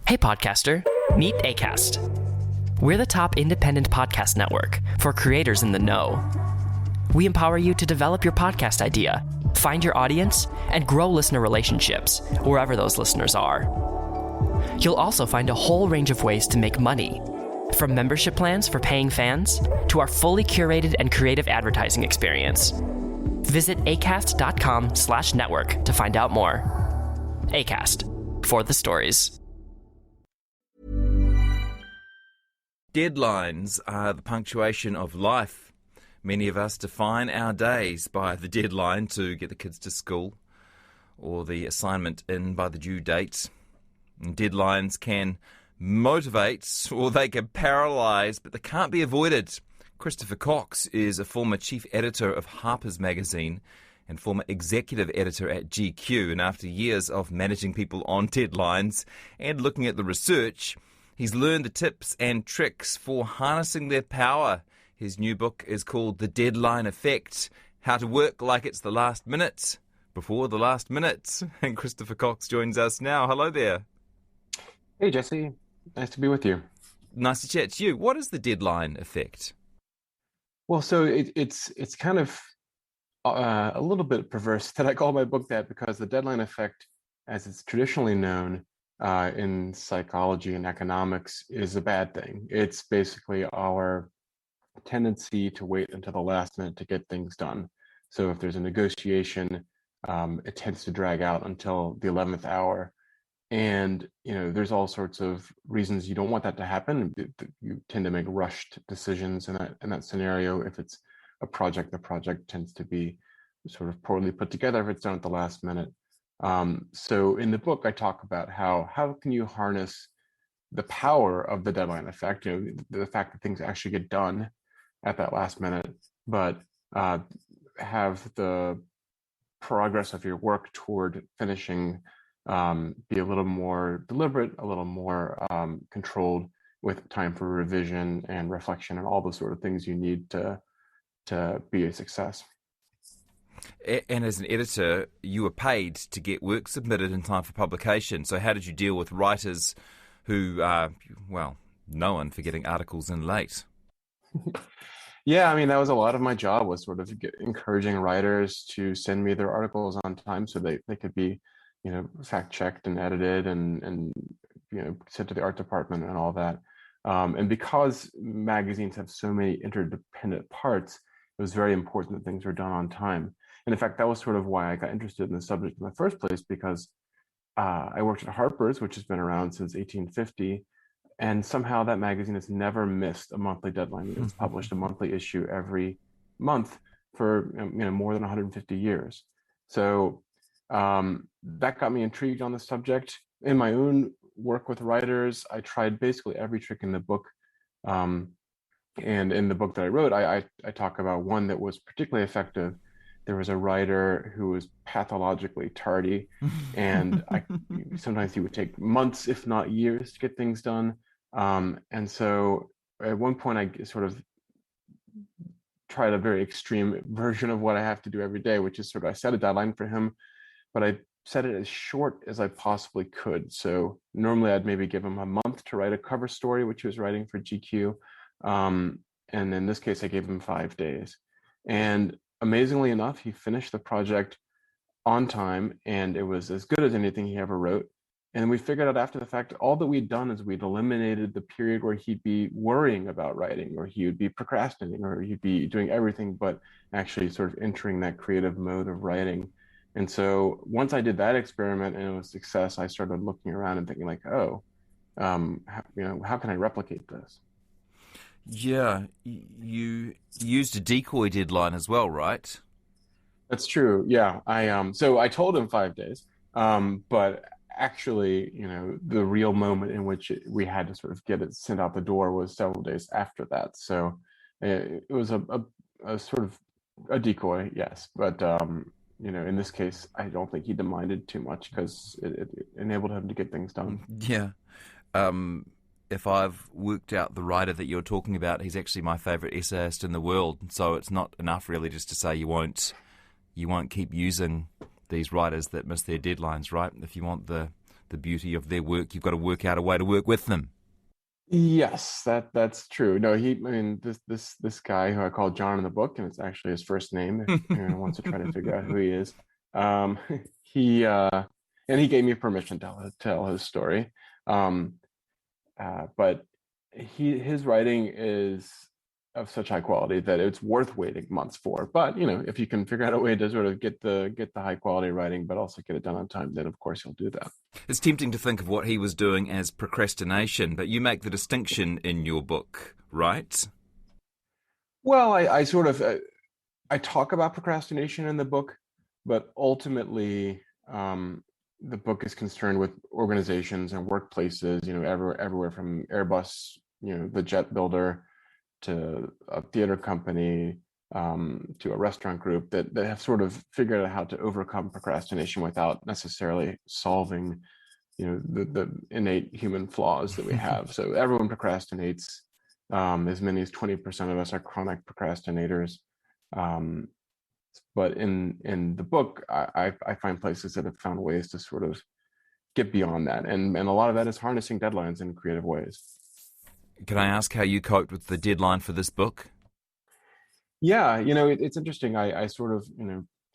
Hey podcaster, meet Acast. We're the top independent podcast network for creators in the know. We empower you to develop your podcast idea, find your audience, and grow listener relationships wherever those listeners are. You'll also find a whole range of ways to make money, from membership plans for paying fans to our fully curated and creative advertising experience. Visit acast.com/network to find out more. Acast, for the stories. Deadlines are the punctuation of life. Many of us define our days by the deadline to get the kids to school or the assignment in by the due date. And deadlines can motivate or they can paralyse, but they can't be avoided. Christopher Cox is a former chief editor of Harper's Magazine and former executive editor at GQ. And after years of managing people on deadlines and looking at the research, he's learned the tips and tricks for harnessing their power. His new book is called The Deadline Effect, How to Work Like It's the Last Minute, Before the Last Minute. And Christopher Cox joins us now. Hello there. Hey, Jesse. Nice to be with you. Nice to chat to you. What is the deadline effect? Well, so it's kind of a little bit perverse that I call my book that, because the deadline effect, as it's traditionally known, in psychology and economics, is a bad thing. It's basically our tendency to wait until the last minute to get things done. So if there's a negotiation, it tends to drag out until the 11th hour. And, there's all sorts of reasons you don't want that to happen. You tend to make rushed decisions in that scenario. If it's a project, the project tends to be sort of poorly put together if it's done at the last minute. So in the book, I talk about how can you harness the power of the deadline effect, the fact that things actually get done at that last minute, but have the progress of your work toward finishing be a little more deliberate, a little more controlled, with time for revision and reflection and all the sort of things you need to be a success. And as an editor, you were paid to get work submitted in time for publication. So how did you deal with writers who are, known for getting articles in late? Yeah, that was a lot of my job, was sort of encouraging writers to send me their articles on time so they could be, fact-checked and edited and sent to the art department and all that. And because magazines have so many interdependent parts, it was very important that things were done on time. And in fact, that was sort of why I got interested in the subject in the first place, because I worked at Harper's, which has been around since 1850, and somehow that magazine has never missed a monthly deadline. It's published a monthly issue every month for more than 150 years. So that got me intrigued on the subject. In my own work with writers, I tried basically every trick in the book. And in the book that I wrote, I talk about one that was particularly effective. There was a writer who was pathologically tardy, and sometimes he would take months, if not years, to get things done. And so at one point, I sort of tried a very extreme version of what I have to do every day, which is sort of, I set a deadline for him, but I set it as short as I possibly could. So normally I'd maybe give him a month to write a cover story, which he was writing for GQ. And in this case, I gave him 5 days. And amazingly enough, he finished the project on time, and it was as good as anything he ever wrote. And we figured out after the fact, all that we'd done is we'd eliminated the period where he'd be worrying about writing, or he would be procrastinating, or he'd be doing everything but actually sort of entering that creative mode of writing. And so once I did that experiment and it was a success, I started looking around and thinking how can I replicate this? Yeah, you used a decoy deadline as well, right? That's true. Yeah, so I told him 5 days, but actually, the real moment in which we had to sort of get it sent out the door was several days after that. So it was a sort of a decoy, yes, but in this case, I don't think he'd minded too much because it enabled him to get things done. Yeah. If I've worked out the writer that you're talking about, he's actually my favourite essayist in the world. So it's not enough really just to say you won't keep using these writers that miss their deadlines, right? If you want the the beauty of their work, you've got to work out a way to work with them. Yes, that's true. No, I mean, this guy who I call John in the book, and it's actually his first name, if anyone wants to try to figure out who he is. Um, he and he gave me permission to tell his story. Um, but his writing is of such high quality that it's worth waiting months for. But if you can figure out a way to sort of get the high quality writing, but also get it done on time, then of course you'll do that. It's tempting to think of what he was doing as procrastination, but you make the distinction in your book, right? Well, I sort of I talk about procrastination in the book, but ultimately the book is concerned with organizations and workplaces, everywhere from Airbus, the jet builder, to a theater company, to a restaurant group that have sort of figured out how to overcome procrastination without necessarily solving, the innate human flaws that we have. So everyone procrastinates. As many as 20% of us are chronic procrastinators. But in the book, I find places that have found ways to sort of get beyond that. And a lot of that is harnessing deadlines in creative ways. Can I ask how you coped with the deadline for this book? Yeah, it's interesting. I sort of,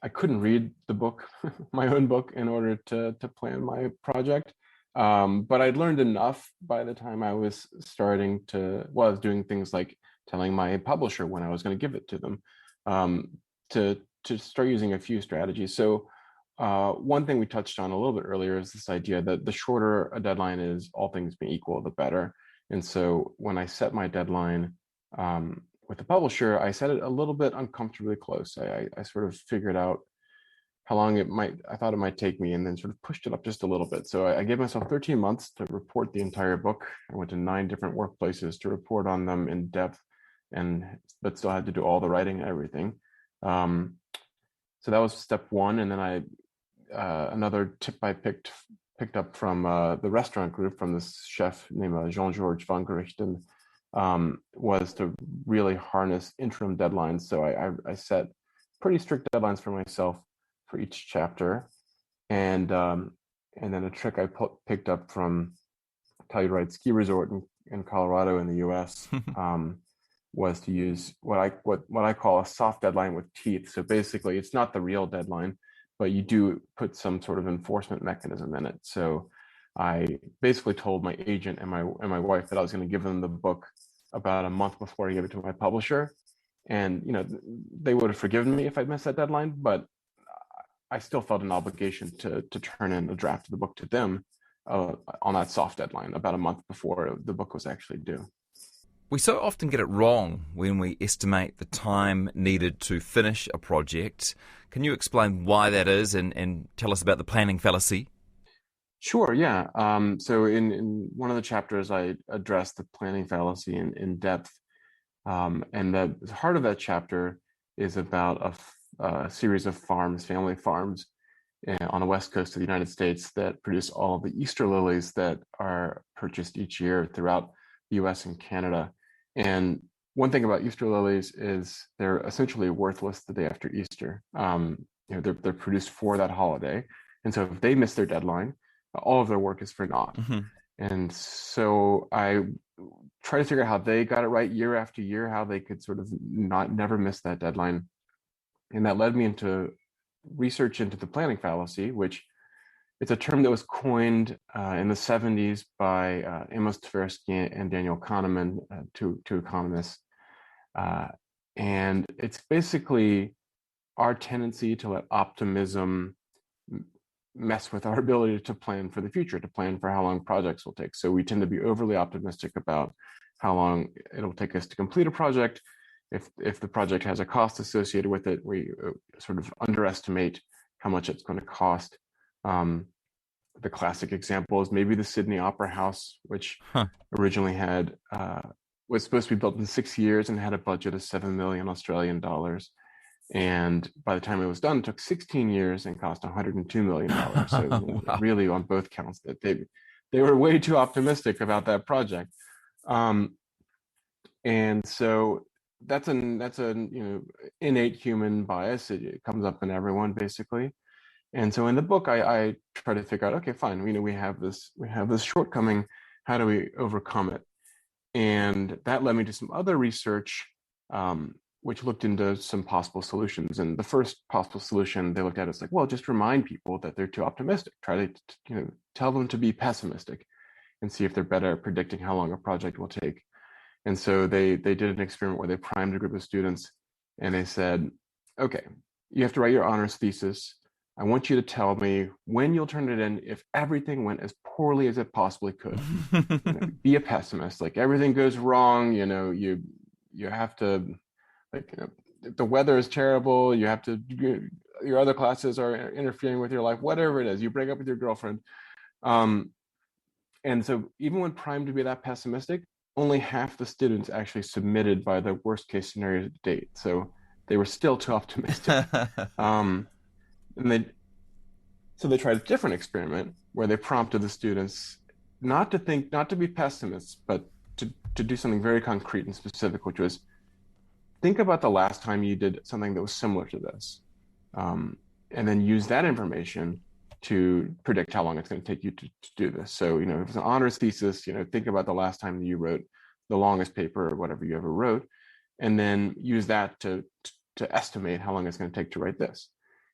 I couldn't read the book, my own book, in order to plan my project. But I'd learned enough by the time I was I was doing things like telling my publisher when I was going to give it to them, to start using a few strategies. So one thing we touched on a little bit earlier is this idea that the shorter a deadline is, all things being equal, the better. And so when I set my deadline with the publisher, I set it a little bit uncomfortably close. I sort of figured out how long I thought it might take me, and then sort of pushed it up just a little bit. So I gave myself 13 months to report the entire book. I went to 9 different workplaces to report on them in depth, but still had to do all the writing and everything. So that was step one. And then another tip I picked up from the restaurant group, from this chef named Jean-Georges Van Gerichten, was to really harness interim deadlines. So I set pretty strict deadlines for myself for each chapter, and then a trick I picked up from Telluride Ski Resort in Colorado in the U.S. Was to use what I call a soft deadline with teeth. So basically, it's not the real deadline, but you do put some sort of enforcement mechanism in it. So I basically told my agent and my wife that I was going to give them the book about a month before I gave it to my publisher, and they would have forgiven me if I'd missed that deadline, but I still felt an obligation to turn in a draft of the book to them on that soft deadline about a month before the book was actually due. We so often get it wrong when we estimate the time needed to finish a project. Can you explain why that is, and tell us about the planning fallacy? Sure, yeah. So in one of the chapters, I addressed the planning fallacy in depth. And the heart of that chapter is about a series of family farms on the west coast of the United States that produce all of the Easter lilies that are purchased each year throughout the US and Canada. And one thing about Easter lilies is they're essentially worthless the day after Easter. They're produced for that holiday. And so if they miss their deadline, all of their work is for naught. Mm-hmm. And so I try to figure out how they got it right year after year, how they could sort of never miss that deadline. And that led me into research into the planning fallacy, which it's a term that was coined in the 70s by Amos Tversky and Daniel Kahneman, two economists. And it's basically our tendency to let optimism mess with our ability to plan for the future, to plan for how long projects will take. So we tend to be overly optimistic about how long it'll take us to complete a project. If the project has a cost associated with it, we sort of underestimate how much it's going to cost. The classic example is maybe the Sydney Opera House, which originally was supposed to be built in 6 years and had a budget of 7 million Australian dollars. And by the time it was done, it took 16 years and cost $102 million. So wow. Really, on both counts, that they were way too optimistic about that project. And so that's an innate human bias. It comes up in everyone, basically. And so in the book, I try to figure out, okay, fine, we have this shortcoming. How do we overcome it? And that led me to some other research, which looked into some possible solutions. And the first possible solution they looked at is like, well, just remind people that they're too optimistic. Try to, tell them to be pessimistic and see if they're better at predicting how long a project will take. And so they did an experiment where they primed a group of students and they said, okay, you have to write your honors thesis. I want you to tell me when you'll turn it in if everything went as poorly as it possibly could. Be a pessimist. Like everything goes wrong, you have to, like, if the weather is terrible, you have to, your other classes are interfering with your life, whatever it is, you break up with your girlfriend. And so even when primed to be that pessimistic, only half the students actually submitted by the worst case scenario date. So they were still too optimistic. And they tried a different experiment where they prompted the students not to be pessimists, but to do something very concrete and specific, which was think about the last time you did something that was similar to this, and then use that information to predict how long it's going to take you to do this. So, if it's an honors thesis, think about the last time that you wrote the longest paper or whatever you ever wrote, and then use that to estimate how long it's going to take to write this.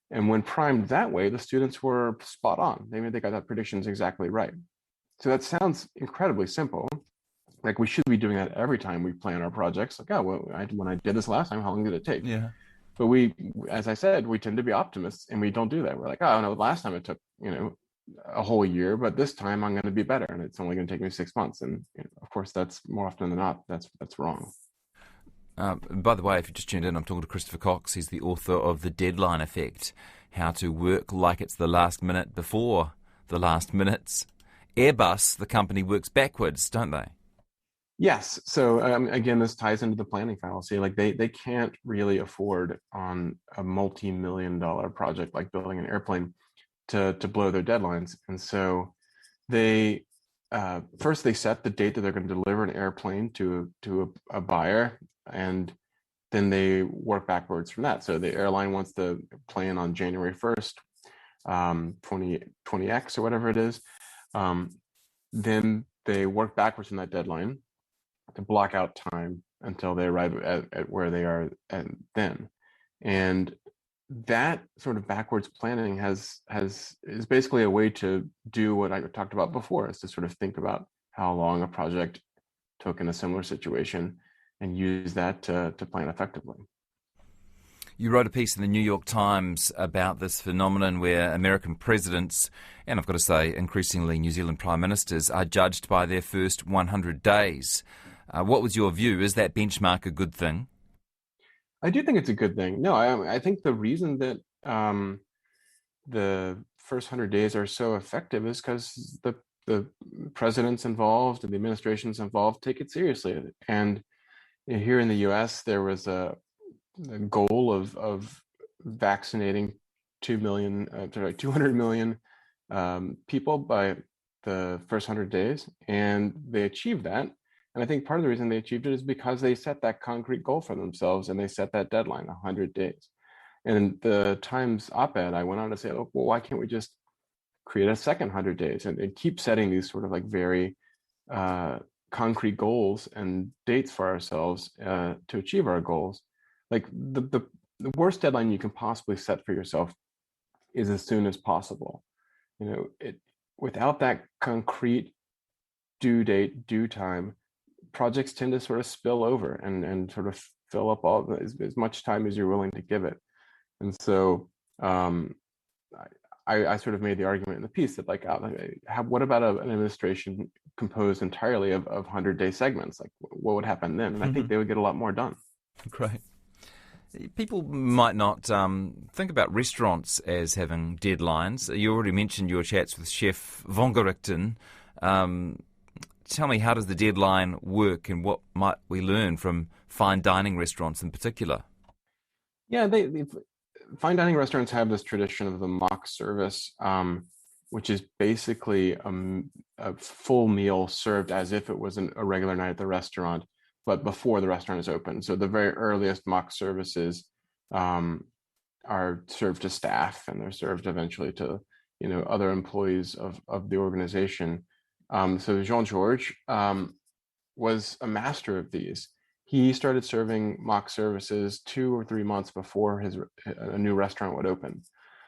And when primed that way, the students were spot on. They got that predictions exactly right. So that sounds incredibly simple. Like we should be doing that every time we plan our projects. Like, oh, well, when I did this last time, how long did it take? Yeah. But as I said, we tend to be optimists and we don't do that. We're like, oh no, last time it took, a whole year, but this time I'm going to be better and it's only going to take me 6 months. And of course, that's more often than not, that's wrong. By the way, if you just tuned in, I'm talking to Christopher Cox. He's the author of The Deadline Effect, How to Work Like It's the Last Minute Before the Last Minutes. Airbus, the company, works backwards, don't they? Yes. So again, this ties into the planning fallacy. Like they can't really afford on a multi-million-dollar project like building an airplane to blow their deadlines. And so they first they set the date that they're going to deliver an airplane to a buyer, and then they work backwards from that. So the airline wants the plane on January 1st, 20X or whatever it is. Then they work backwards from that deadline to block out time until they arrive at where they are then. And that sort of backwards planning is basically a way to do what I talked about before, is to sort of think about how long a project took in a similar situation and use that to plan effectively. You wrote a piece in the New York Times about this phenomenon where American presidents, and I've got to say increasingly New Zealand prime ministers, are judged by their first 100 days. What was your view? Is that benchmark a good thing? I do think it's a good thing. No, I think the reason that the first 100 days are so effective is because the presidents involved and the administrations involved take it seriously. And here in the U.S., there was a goal of vaccinating 200 million people by the first 100 days, and they achieved that. And I think part of the reason they achieved it is because they set that concrete goal for themselves and they set that deadline, 100 days. And the Times op-ed, I went on to say, oh, well, why can't we just create a second 100 days and keep setting these sort of like very concrete goals and dates for ourselves to achieve our goals. Like the worst deadline you can possibly set for yourself is as soon as possible. Without that concrete due date, due time, projects tend to sort of spill over and sort of fill up as much time as you're willing to give it. And so I sort of made the argument in the piece that what about an administration composed entirely of 100-day segments? Like what would happen then? And I think they would get a lot more done. Great. People might not think about restaurants as having deadlines. You already mentioned your chats with Chef Vongerrichten. Tell me, how does the deadline work and what might we learn from fine dining restaurants in particular? Yeah, they fine dining restaurants have this tradition of the mock service, which is basically a full meal served as if it was a regular night at the restaurant, but before the restaurant is open. So the very earliest mock services are served to staff, and they're served eventually to, other employees of the organization. So Jean-Georges was a master of these. He started serving mock services 2 or 3 months before a new restaurant would open.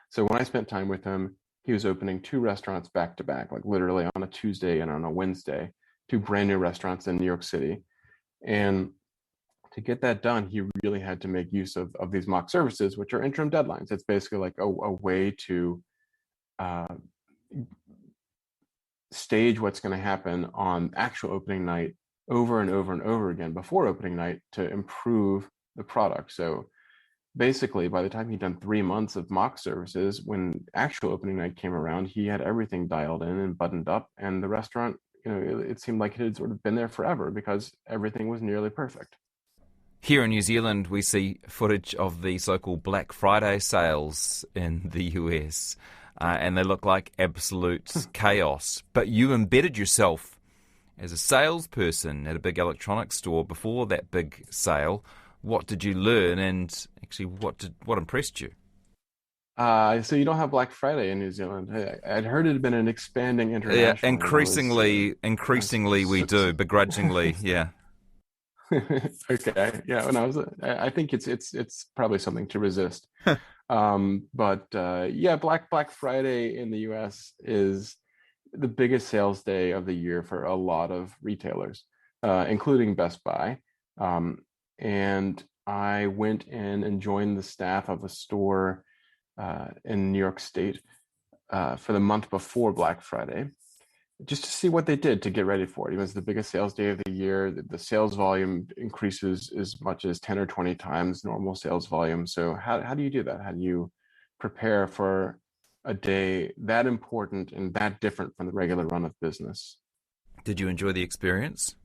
So when I spent time with him, he was opening 2 restaurants back to back, like literally on a Tuesday and on a Wednesday, 2 brand new restaurants in New York City. And to get that done, he really had to make use of these mock services, which are interim deadlines. It's basically like a way to uh, stage what's going to happen on actual opening night over and over and over again before opening night to improve the product. So basically, by the time he'd done 3 months of mock services, when actual opening night came around, he had everything dialed in and buttoned up, and the restaurant, it seemed like it had sort of been there forever because everything was nearly perfect. Here in New Zealand, we see footage of the so-called Black Friday sales in the US, and they look like absolute chaos. But you embedded yourself as a salesperson at a big electronics store before that big sale. What did you learn, and actually what impressed you? So you don't have Black Friday in New Zealand. I'd heard it had been an expanding internationally. Yeah, increasingly we do, begrudgingly, yeah. Okay, yeah. I think it's probably something to resist. But yeah, Black Friday in the U.S. is the biggest sales day of the year for a lot of retailers, including Best Buy. And I went in and joined the staff of a store in New York State for the month before Black Friday, just to see what they did to get ready for it. It was the biggest sales day of the year. The sales volume increases as much as 10 or 20 times normal sales volume. So how do you do that? How do you prepare for a day that important and that different from the regular run of business? Did you enjoy the experience?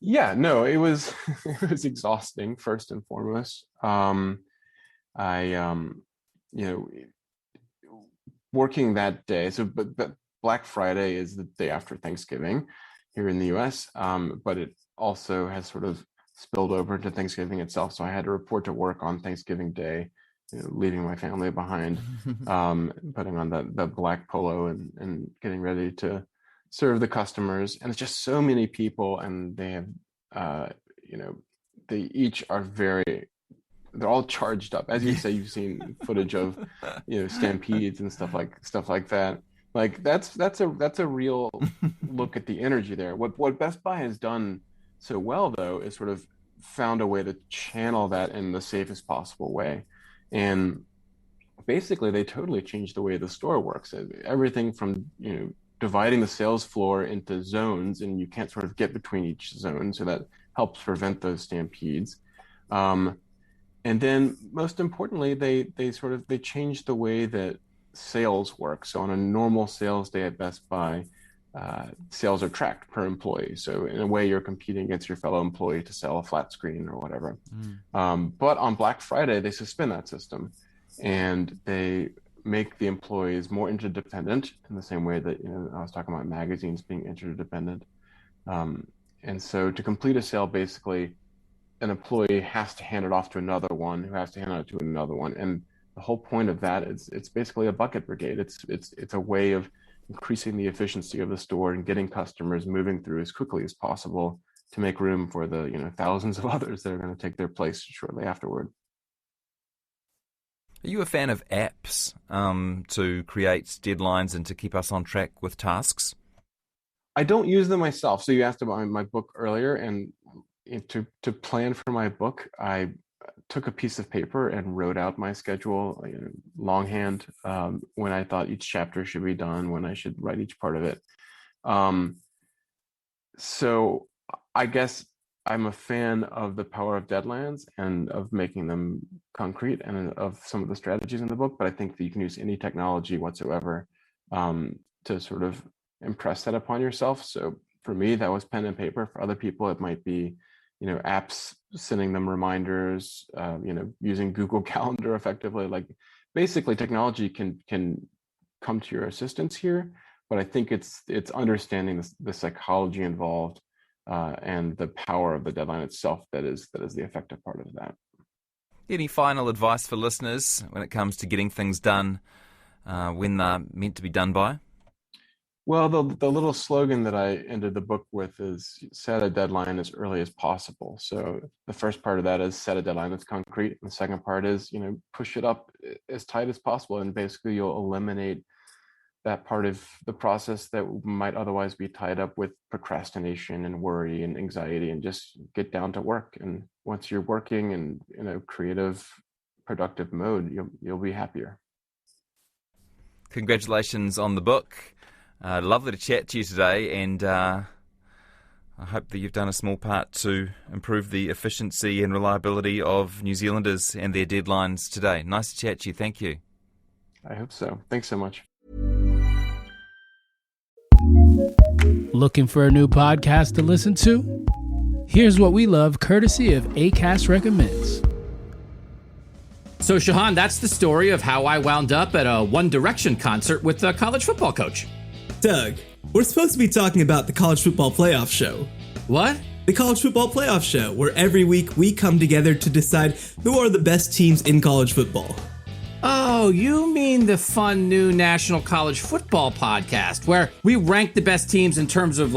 Yeah, no, it was it was exhausting first and foremost. I you know working that day. So but Black Friday is the day after Thanksgiving here in the US, but it also has sort of spilled over into Thanksgiving itself. So I had to report to work on Thanksgiving Day, leaving my family behind, putting on the black polo and getting ready to serve the customers. And it's just so many people, and they have, they each are they're all charged up. As you say, you've seen footage of, stampedes and stuff like that. Like that's a real look at the energy there. What Best Buy has done so well, though, is sort of found a way to channel that in the safest possible way. And basically, they totally changed the way the store works. Everything from, dividing the sales floor into zones, and you can't sort of get between each zone, so that helps prevent those stampedes. And then, most importantly, they changed the way that sales work. So on a normal sales day at Best Buy, sales are tracked per employee. So in a way, you're competing against your fellow employee to sell a flat screen or whatever. But on Black Friday, they suspend that system, and they make the employees more interdependent in the same way that I was talking about magazines being interdependent. And so to complete a sale, basically, an employee has to hand it off to another one, who has to hand it to another one. And the whole point of that is it's basically a bucket brigade. It's a way of increasing the efficiency of the store and getting customers moving through as quickly as possible to make room for the thousands of others that are going to take their place shortly afterward. Are you a fan of apps to create deadlines and to keep us on track with tasks? I don't use them myself. So you asked about my book earlier, and to plan for my book, I took a piece of paper and wrote out my schedule longhand, when I thought each chapter should be done, when I should write each part of it. So I guess I'm a fan of the power of deadlines and of making them concrete, and of some of the strategies in the book. But I think that you can use any technology whatsoever to sort of impress that upon yourself. So for me, that was pen and paper. For other people, it might be apps, sending them reminders, using Google Calendar effectively. Like, basically, technology can come to your assistance here, but I think it's understanding the psychology involved, and the power of the deadline itself that is the effective part of that. Any final advice for listeners when it comes to getting things done when they're meant to be done by? Well, the little slogan that I ended the book with is set a deadline as early as possible. So the first part of that is set a deadline that's concrete. And the second part is, push it up as tight as possible. And basically you'll eliminate that part of the process that might otherwise be tied up with procrastination and worry and anxiety, and just get down to work. And once you're working in a creative, productive mode, you'll be happier. Congratulations on the book. Lovely to chat to you today, and I hope that you've done a small part to improve the efficiency and reliability of New Zealanders and their deadlines today. Nice to chat to you. Thank you. I hope so. Thanks so much. Looking for a new podcast to listen to? Here's what we love, courtesy of Acast Recommends. So, Shahan, that's the story of how I wound up at a One Direction concert with a college football coach. Doug, we're supposed to be talking about the College Football Playoff Show. What? The College Football Playoff Show, where every week we come together to decide who are the best teams in college football. Oh, you mean the fun new National College Football podcast, where we rank the best teams in terms of,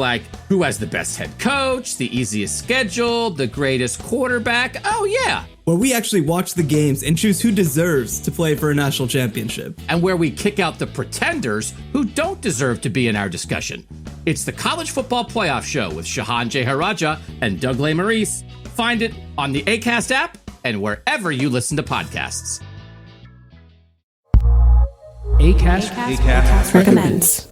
who has the best head coach, the easiest schedule, the greatest quarterback. Oh, yeah. Where we actually watch the games and choose who deserves to play for a national championship. And where we kick out the pretenders who don't deserve to be in our discussion. It's the College Football Playoff Show with Shahan Jeharaja and Doug Maurice. Find it on the Acast app and wherever you listen to podcasts. Acast Recommends.